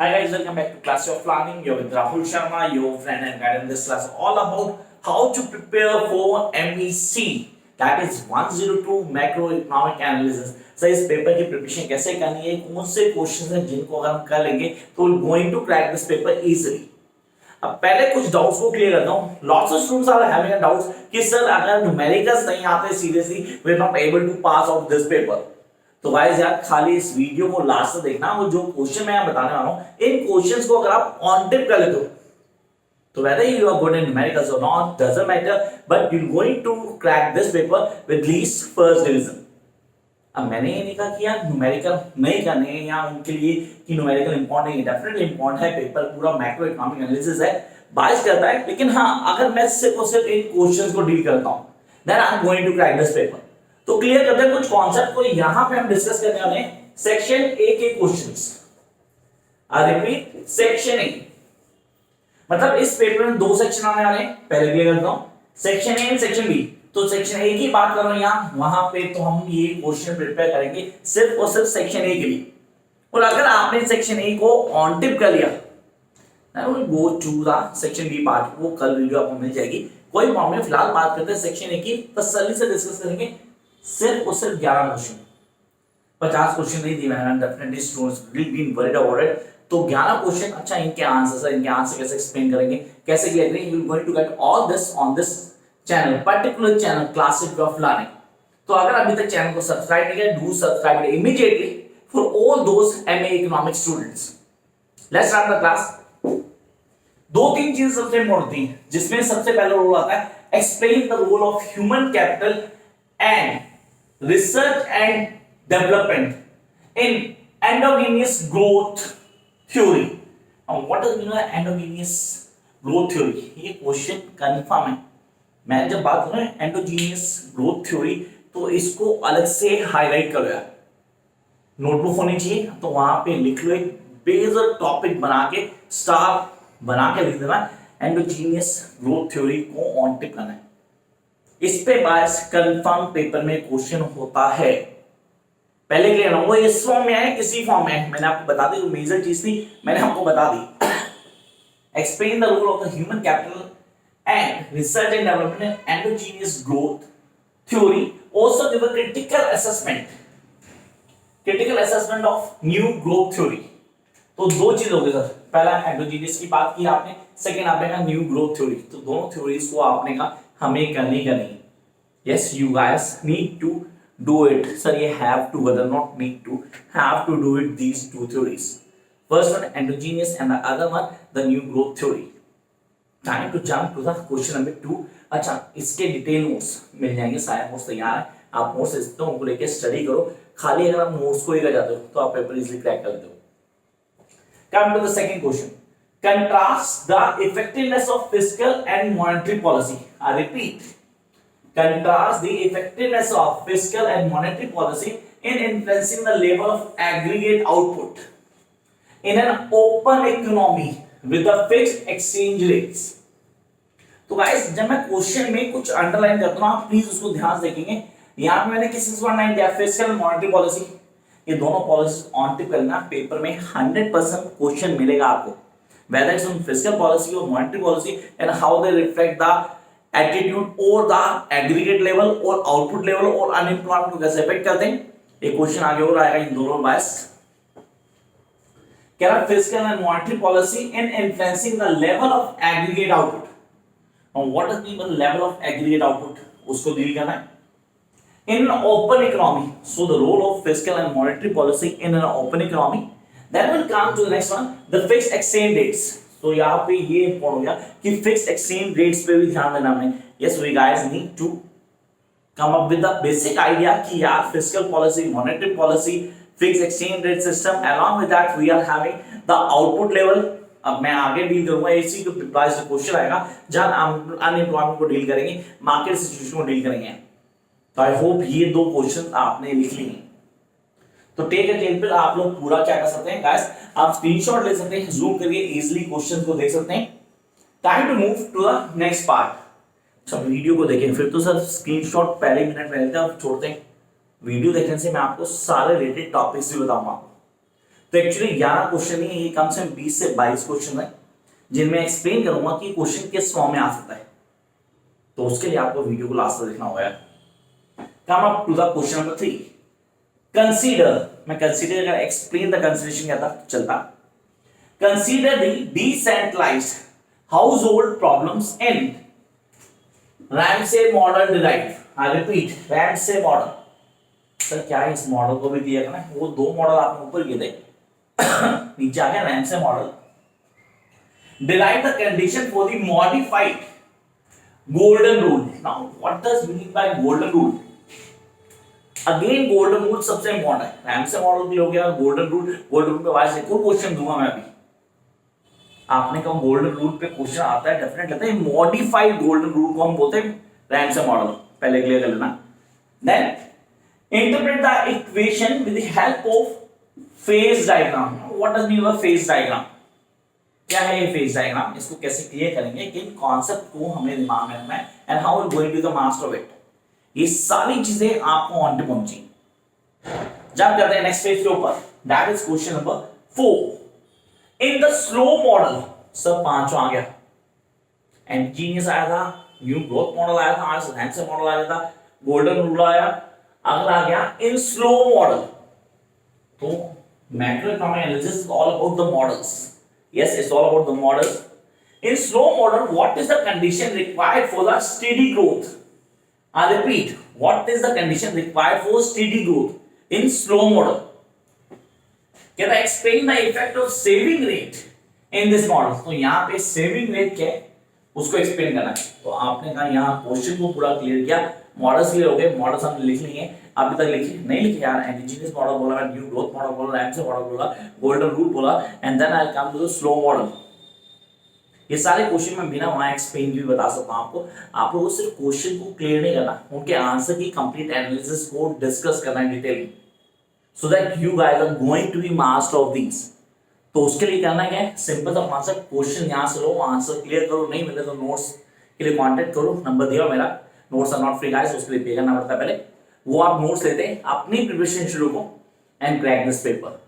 Hi guys, welcome back to Class of Planning. You're with Rahul Sharma, your friend and guide in this class all about how to prepare for MEC, that is 102 macroeconomic analysis. So इस paper की preparation कैसे करनी है, कौन से questions हैं जिनको अगर हम कर लेंगे तो going to crack this paper easily. अब पहले कुछ डाउट्स को क्लियर करता हूं. Lots of students are having doubts कि सर अगर न्यूमेरिकल्स नहीं आते seriously we are not able to pass out this paper. तो गाइस यार खाली इस वीडियो को लास्ट तक देखना. वो जो क्वेश्चन मैं बताने वाला हूं इन क्वेश्चंस को अगर आप ऑन टिप कर लेते हो तो whether you are good in numericals or not doesn't matter, but you're going to crack this paper with least first division. अब मैंने ये नहीं कहा कि यार न्यूमेरिकल नहीं करने हैं या उनके लिए कि न्यूमेरिकल इंपॉर्टेंट है. डेफिनेटली इंपॉर्टेंट है, पेपर पूरा मैक्रो इकोनॉमिक एनालिसिस है, बाइस करता है. लेकिन हाँ, अगर मैं सिर्फ इन क्वेश्चंस को डील करता हूं then I am going to crack this paper. तो क्लियर करते हैं कुछ कॉन्सेप्ट को. यहां पे हम डिस्कस करने वाले हैं सेक्शन ए के questions. I repeat, section A मतलब इस पेपर में दो सेक्शन आने वाले हैं. पहले क्लियर करता हूं, section A and section B. तो सेक्शन ए की बात कर रहा हूं यहां, वहां पे तो हम ये क्वेश्चन प्रिपेयर करेंगे सिर्फ और सिर्फ सेक्शन ए के लिए. और अगर आपने सेक्शन ए को ऑन टिप कर लिया then we go to the section B part. वो कल वीडियो आपको मिल जाएगी, कोई प्रॉब्लम नहीं. फिलहाल बात करते हैं सेक्शन ए की, तसल्ली से डिस्कस करेंगे. सिर्फ और सिर्फ 11 क्वेश्चन, 50 क्वेश्चन नहीं दिए मैंने. Definitely students will be worried about it. तो 11 क्वेश्चन. अच्छा, इनके आंसर कैसे एक्सप्लेन करेंगे, कैसे क्लियर करेंगे, you will going to get all this on this channel, particular channel classic way of learning. तो अगर अभी तक चैनल को सब्सक्राइब नहीं किया, do subscribe it immediately for all those MA economics students. Let's start the class. दो तीन चीजें सबसे इंपॉर्टेंट थी जिसमें सबसे पहला रोल आता है explain the role of human capital and research and development in endogenous growth theory. Now what does mean by endogenous growth theory? ये क्वेश्चन कंफर्म है. मैं जब बात करूं endogenous growth theory तो इसको अलग से हाईलाइट करो यार. नोटबुक होनी चाहिए तो वहां पे लिख लो, एक बेजर टॉपिक बना के स्टार बना के लिख देना. endogenous growth theory को ऑन टिक करना है. इस पे बायस कंफर्म पेपर में क्वेश्चन होता है. पहले क्लियर हो, वो इस फॉर्म में है किसी फॉर्म में मैंने आपको बता दी. मेजर चीज थी मैंने आपको बता दी. Explain the role of the human capital and research and development in endogenous growth theory. Also give a critical assessment of new growth theory. तो दो चीज हो गई सर. पहला एंडोजीनियस की बात की आपने, सेकंड आपने कहा न्यू ग्रोथ थ्योरी. तो दोनों थ्योरीज को आपने कहा हमें करनी करनी. Yes, you guys need to do it. Sir ये हैव टू बदल, not need to, have to do it these two theories. First one endogenous and the other one the new growth theory. Time to jump to the question number 2. अच्छा, इसके detail notes मिल जाएंगे, सारे notes तैयार है. आप notes देते हो उनको लेके स्टडी करो. खाली अगर आप नोट्स को ही कर जाते हो तो आप पेपर इजीली क्रैक कर दो. Come to the second question. Contrast the effectiveness of fiscal and monetary policy. I repeat, contrast the effectiveness of fiscal and monetary policy in influencing the level of aggregate output in an open economy with the fixed exchange rates. तो guys जब मैं question में कुछ underline करता हूं, आप please उसको ध्यान से देखेंगे. यहां पे मैंने किसी से वर्णन दिया फिस्कल एंड मॉनेटरी पॉलिसी. ये दोनों पॉलिसी ऑन टिप करना, पेपर में 100% क्वेश्चन मिलेगा आपको. Whether it's on fiscal policy or monetary policy and how they reflect the attitude or the aggregate level or output level or unemployment को कैसे affect करते हैं. एक क्वेश्चन आगे और आएगा इन दोनों बायस. क्या है fiscal and monetary policy in influencing the level of aggregate output. Now what does mean by level of aggregate output? उसको डील करना है. In an open economy, so the role of fiscal and monetary policy in an open economy. Then we'll come to the next one, the fixed exchange rates. तो यहाँ पे ये important हो गया कि fixed exchange rates पे भी ध्यान देना हमने. Yes, we guys need to come up with the basic idea कि यार fiscal policy, monetary policy, fixed exchange rate system. Along with that, we are having the output level. अब मैं आगे डील करूंगा इसी को प्रिपेयर से क्वेश्चन आएगा जहां अनएम्प्लॉयमेंट को डील करेंगे, मार्केट सिचुएशन को डील करेंगे. तो आई होप ये दो क्वेश्चन आपने लिख लिए. तो टेक अ टेबल आप लोग पूरा क्या कर सकते हैं गाइस, आप स्क्रीनशॉट ले सकते हैं, जूम करके इजीली क्वेश्चन को देख सकते हैं. Time to move to the next part. अच्छा, वीडियो को देखें फिर तो सर स्क्रीनशॉट पहले मिनट में लेते हैं, छोड़ते हैं. वीडियो देखने से मैं आपको सारे रिलेटेड टॉपिक्स भी बताऊंगा. तो एक्चुअली 11 क्वेश्चन ही, ये कम से कम 20 से 22 क्वेश्चन है जिनमें एक्सप्लेन करूंगा कि क्वेश्चन किस फॉर्म में आ सकता है। तो उसके लिए आपको वीडियो को लास्ट तक देखना होगा। Come up to the question number 3। Consider, मैं कंसीडर का एक्सप्लेन द कंसीडरेशन क्या था चलता। Consider the decentralised household problems in Ramsey model derive. I repeat, Ramsey model. Sir क्या है, इस मॉडल को भी दिया ना, वो 2 मॉडल आपने ऊपर किए थे नीचे आ गया Ramsay model. Derive the condition for the modified golden rule. Now what does mean bye golden rule? Again golden rule सबसे इंपॉर्टेंट है। रैमसे मॉडल भी हो गया, गोल्डन रूल। गोल्डन रूल पे वाइस एक और क्वेश्चन दूंगा मैं अभी। आपने कहा गोल्डन रूल पे क्वेश्चन आता है, डेफिनेट लेते हैं। मॉडिफाइड गोल्डन रूल को हम बोलते हैं रैमसे मॉडल, पहले क्लियर कर लेना। Then interpret the equation with the help of phase diagram. What does mean by phase diagram? क्या है ये फेज डायग्राम? इसको कैसे क्लियर करेंगे, किन कॉन्सेप्ट को हमने दिमाग में रखना है, and how we going to the master of it. ये सारी चीजें आपको ऑन टू पहुंची। जब करते हैं नेक्स्ट पेज के ऊपर, that is question number 4। In the Solow model, सब 5 आ गया। इंजीनियस आया था, न्यू ग्रोथ मॉडल आया था, आज रैमसे मॉडल आया था, गोल्डन रूल आया, अगला आ गया इन स्लो मॉडल। तो macroeconomic analysis is all about the models. Yes, it's all about the models. In slow model, what is the condition required for the steady growth? I repeat, what is the condition required for steady growth in slow model? Can I explain the effect of saving rate in this model? तो यहाँ पे saving rate क्या है उसको explain करना है। तो आपने कहा यहाँ क्वेश्चन को पूरा क्लियर किया, मॉडल्स क्लियर हो गए, मॉडल्स हमने लिख लिए हैं। अभी तक लिखे नहीं लिखे यार, इंडिजिनियस मॉडल बोला, न्यू ग्रोथ मॉडल बोला, रैमसे मॉडल बोला, गोल्डन रूल बोला, and then I come to the Solow model. ये सारे क्वेश्चन मैं बिना वहां एक्सप्लेन भी बता सकता हूं आपको। आप लोगों को सिर्फ क्वेश्चन को क्लियर नहीं करना, उनके आंसर की कंप्लीट एनालिसिस को डिस्कस करना है detail, so that you guys are going to be master of these. तो उसके लिए करना क्या है, सिंपल सा कॉन्सेप्ट, क्वेश्चन यहां से लो, आंसर क्लियर करो, नहीं मिले तो नोट्स के लिए कांटेक्ट करो, नंबर दिया मेरा। Notes are not free guys, उसके लिए पे करना पड़ता है पहले। वो आप नोट्स लेते हैं अपनी प्रिपरेशन शुरू को, and crack this paper.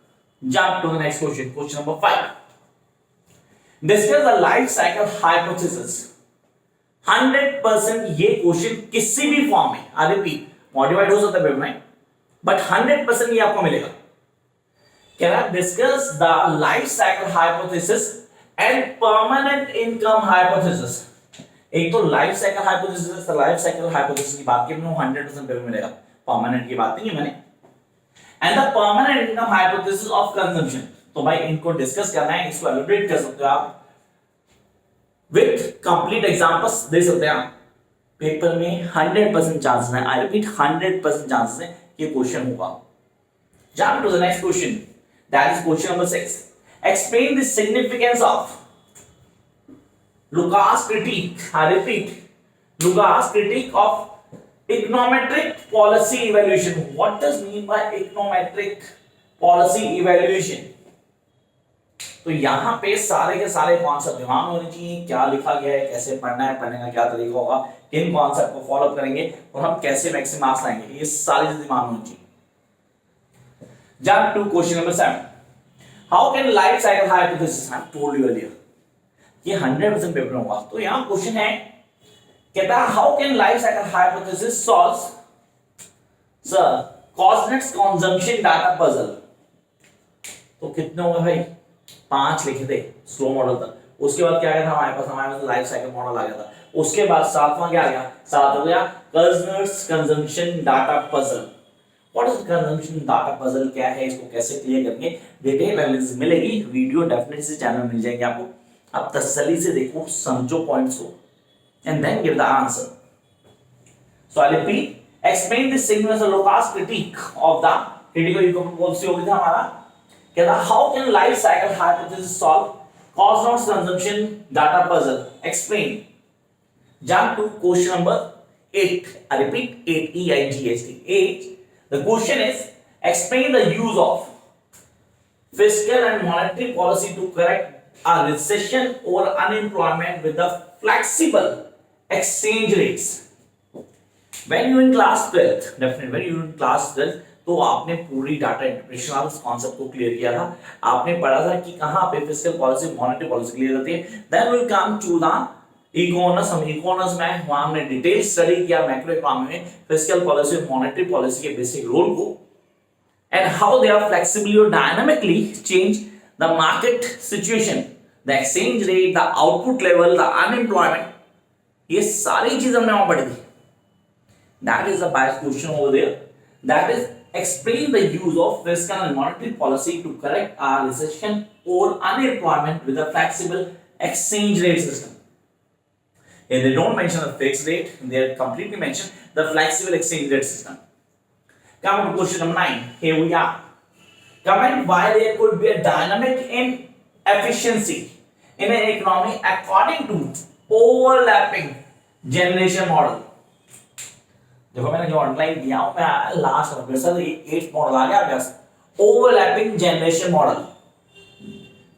Jump to the next question, question number 5। Discuss the life cycle hypothesis. 100% ये क्वेश्चन किसी भी फॉर्म में, आई रिपीट, मॉडिफाइड हो सकता है पेपर में, बट 100% ये आपको मिलेगा। Can I discuss the life cycle hypothesis and permanent income hypothesis. एक तो life cycle hypothesis, life cycle hypothesis की बात की मैंने, 100% पेपर मिलेगा, परमानेंट की बात नहीं है मैंने। And the permanent income hypothesis of consumption. तो भाई इनको डिस्कस करना है, इसको एलिब्रेट कर सकते हो आप, विद कंप्लीट एग्जांपल्स दे सकते हैं आप। पेपर में 100% चांसेस है, आई रिपीट 100% चांसेस है ये क्वेश्चन होगा। Jump to the next question, that is question number 6। Explain the significance of Lucas critique, I repeat, Lucas critique of econometric policy evaluation. What does mean by econometric policy evaluation? तो यहाँ पे सारे के सारे concept दिमाग में होने चाहिए, क्या लिखा गया है, कैसे पढ़ना है, पढ़ने का क्या तरीका होगा, किन कॉन्सेप्ट को फॉलो करेंगे और हम कैसे मैक्सिमम मार्क्स लाएंगे, ये सारी चीजें दिमाग में होनी चाहिए। Jump to question number 7। How can life cycle hypothesis, I told you earlier, ये 100% पेपर होगा। तो यहां क्वेश्चन है, कहता है how can life cycle hypothesis solve sir coordinates consumption data puzzle. तो कितने हो गए भाई, 5 लिखे थे स्लो मॉडल तक। उसके बाद क्या गया था हमारे पास लाइफ साइकिल मॉडल आ गया था। उसके बाद 7वां क्या आ गया, 7 हो गया coordinates consumption data puzzle. What is consumption data puzzle, क्या है, इसको कैसे क्लियर करेंगे, डिटेल एनालिसिस मिलेगी, वीडियो डेफिनेटली से चैनल मिल जाएगी आपको। आप तसल्ली से देखो, समझो पॉइंट्स को, and then give the answer. So I repeat, explain the significance of Lucas critique of the critical economic policy हो गया था हमारा। कहता how can life cycle hypothesis solve cost not consumption data puzzle, explain. Jump to question number 8, I repeat 8, EIGHT 8। The question is explain the use of fiscal and monetary policy to correct a recession or unemployment with the flexible exchange rates. When you in class 12th, definitely when you in class 12th, तो आपने पूरी data interpretation वाले concept को clear किया था। आपने पढ़ा था कि कहां पे fiscal policy monetary policy clear होती है। Then will come to the economics. हम इकोनॉमिक्स में वहां हमने डिटेल स्टडी किया मैक्रो इकोनॉमी में फिस्कल पॉलिसी और मॉनेटरी पॉलिसी के बेसिक रोल को, and how they are flexibly or dynamically change the market situation, the exchange rate, the output level, the unemployment, ये सारी चीज हमने वहां पढ़ी थी। That is the bias question over there. That is explain the use of fiscal and monetary policy to correct our recession or unemployment with a flexible exchange rate system. If they don't mention the fixed rate, they completely mention the flexible exchange rate system. Come to question number 9. Here we are. Comment why there could be a dynamic inefficiency in an economy according to overlapping generation model. देखो मैंने जो online दिया हूं मैं last में sir ये 8 model आ गया आपके पास। ओवरलैपिंग जनरेशन मॉडल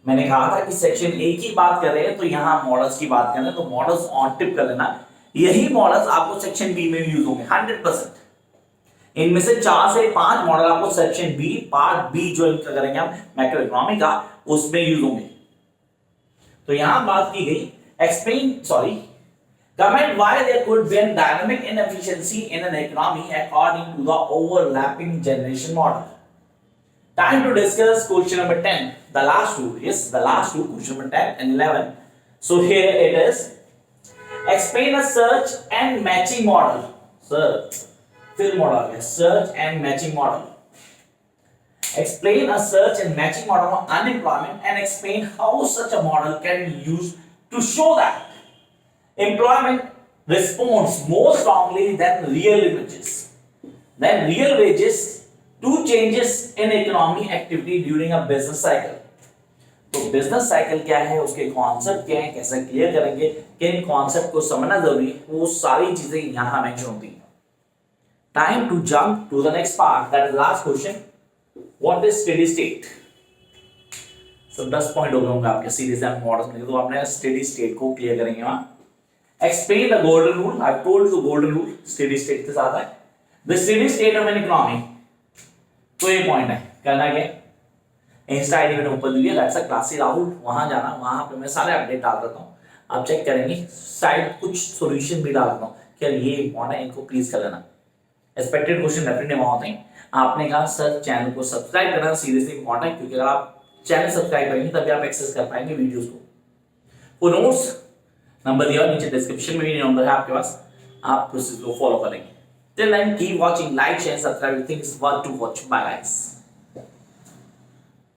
मैंने कहा था कि सेक्शन ए की बात कर रहे हैं तो यहां मॉडल्स की बात कर रहे हैं तो मॉडल्स ऑन टिप कर लेना। यही मॉडल्स आपको सेक्शन बी में यूज होंगे 100%। इनमें से 4 से 5 मॉडल आपको सेक्शन बी पार्ट बी जो इनका करेंगे हम मैक्रो इकोनॉमी का उसमें यूज होंगे। तो यहां बात की गई comment why there could be a dynamic inefficiency in an economy according to the overlapping generation model. Time to discuss question number 10. The last two, question number 10 and 11. So here it is. Explain a search and matching model. Search and matching model. Explain a search and matching model of unemployment and explain how such a model can be used to show that employment responds more strongly than real wages to changes in economic activity during a business cycle. तो business cycle क्या है, उसके concept क्या है, कैसे clear करेंगे, किन concept को समझना जरूरी है, वो सारी चीजें यहां मेंशन होती हैं। Time to jump to the next part, that is last question, what is steady state. सब 10 पॉइंट हो गए होंगे आपके सीरीज एंड मॉडल्स में, तो आपने स्टेडी स्टेट को क्लियर करेंगे वहां। Explain the golden rule. I told you the golden rule. Steady state के साथ है। The steady state of an economy. तो ये पॉइंट है, करना क्या? इंस्टा आईडी मैंने ऊपर दी है, दैट्स अ क्लासी राहुल, वहां जाना, वहां पे मैं सारे अपडेट डाल देता हूँ, आप चेक करेंगे। साइड कुछ सॉल्यूशन भी डाल देता हूँ कि ये इंपॉर्टेंट है, इनको प्लीज कर लेना। एक्सपेक्टेड क्वेश्चन डेफिनेटली वहां होते हैं। आपने कहा सर चैनल को सब्सक्राइब करना सीरियसली इंपॉर्टेंट है, क्योंकि अगर आप चैनल सब्सक्राइब करेंगे तभी आप एक्सेस कर पाएंगे वीडियोस को। फॉर नोट्स नंबर दिया नीचे डिस्क्रिप्शन में भी नंबर है आपके पास, आप प्रोसेस को फॉलो करेंगे। Till then keep watching, like share subscribe, things worth to watch. Bye guys.